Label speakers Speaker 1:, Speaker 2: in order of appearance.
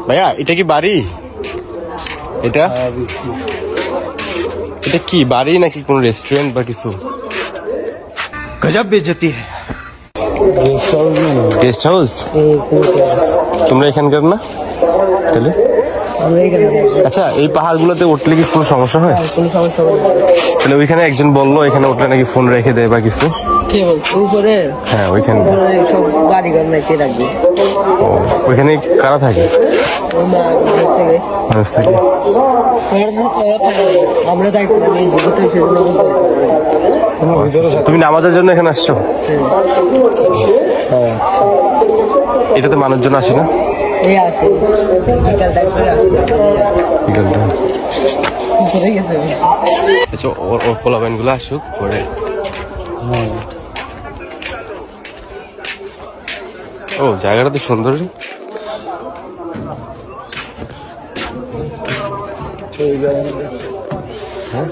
Speaker 1: ভাইয়া এটা কি বাড়ি? এটা এটা কি বাড়ি নাকি কোন রেস্টুরেন্ট বা কিছু? গজব বেজতি হ্যায়। Guest house? তোমরা এখানকার না তাহলে? আচ্ছা, এই পাহাড়গুলোতে উঠলে কি কোনো সমস্যা হয়? তাহলে ওইখানে একজন বললো এখানে উঠলে নাকি ফোন রেখে দেয় বা কিছু।
Speaker 2: কে বলছে উপরে?
Speaker 1: হ্যাঁ ওইখানে
Speaker 2: সব গাড়ি ঘর নাই, কে রাখবে?
Speaker 1: ওইখানে কারা থাকে?
Speaker 2: ওই মা থেকে
Speaker 1: মানুষ থাকে।
Speaker 2: আমরা দায়িত্ব নিই, যেহেতু সেগুলো
Speaker 1: তুমি নামাজের জন্য এখানে আসছো? এটাতে মানুষজন আসে না?
Speaker 2: এই আসে বিকাল টাইম করে আসে।
Speaker 1: বিকালটা
Speaker 2: উপরে গেছে।
Speaker 1: আচ্ছা, ওর পোলাপাইন গুলো আসুক পরে। ও জায়গাটা তো সুন্দর। হ্যাঁ